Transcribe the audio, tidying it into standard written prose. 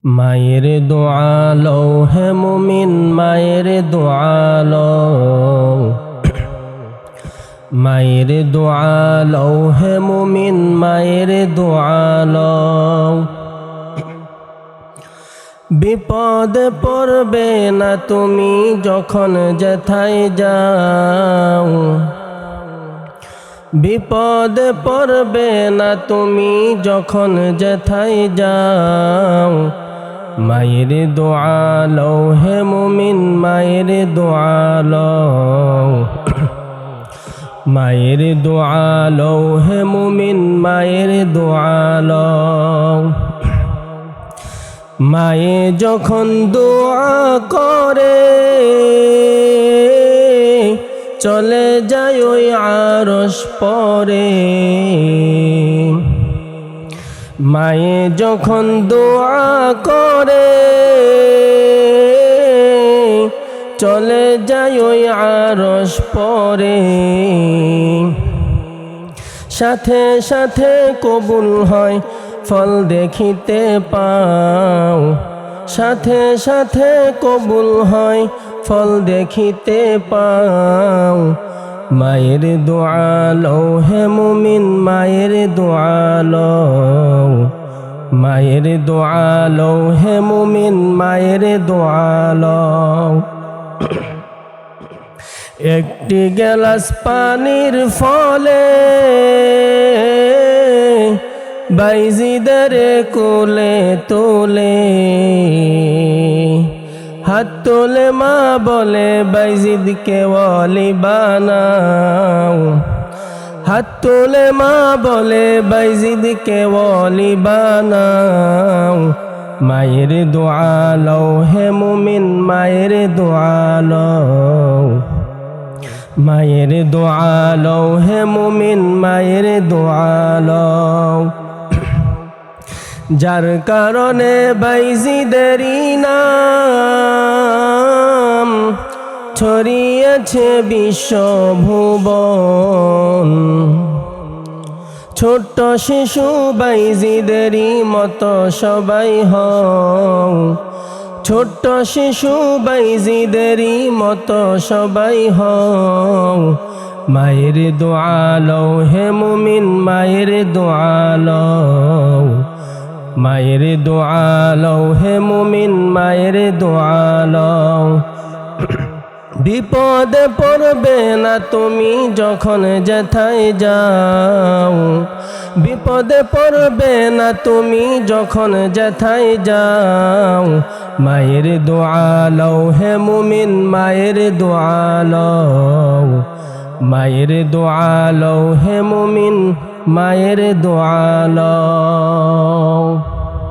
মায়ের দোয়া লও হে মুমিন, মায়ের দোয়া লও। মায়ের দোয়া লও হে মুমিন, মায়ের দোয়া লও। বিপদে পড়বে না তুমি যখন যেথায় যাও। বিপদে পড়বে না তুমি যখন যেথায় যাও। মায়ের দোয়া লও হে মুমিন, মায়ের দোয়া লও। মায়ের দোয়া লও হে মুমিন, মায়ের দোয়া লও। মায়ে যখন দোয়া করে চলে যায় ওই আরশ পরে। মায়ে যখন দোয়া করে চলে যায় ওই আরশ পরে। সাথে সাথে কবুল হয় ফল দেখিতে পাও। সাথে সাথে কবুল হয় ফল দেখিতে পাও। মায়ের দোয়া লও হে মুমিন, মায়ের দোয়া লও। মায়ের দোয়া লও হে মুমিন, মায়ের দোয়া লও। একটি গ্লাস পানির ফলে বাইজিদের কোলে তোলে। হাত তোলে মা বলে বাইজিদকে ওয়ালি বানাও। হাত তোলে মা বলে বাইজিদকে ওয়ালি বানাও। মায়ের দোয়া লও হে মুমিন, মায়ের দোয়া লও। মায়ের দোয়া লও হে মুমিন, মায়ের দোয়া লও। যার কারণে বাইজিদেরই নাম ছড়িয়েছে বিশ্বভুবন। ছোট্ট শিশু বাইজিদেরই মতো সবাই হও। ছোট্ট শিশু বাইজিদেরই মতো সবাই হও। মায়ের দোয়া লও হে মুমিন, মায়ের দোয়া লও। মায়ের দোয়া লও হে মুমিন, মায়ের দোয়া লও। বিপদে পড়বে না তুমি যখন যেথায় যাও। বিপদে পড়বে না তুমি যখন যেথায় যাও। মায়ের দোয়া লও হে মুমিন, মায়ের দোয়া লও। মায়ের দোয়া লও হে মুমিন, মায়ের দোয়া লও।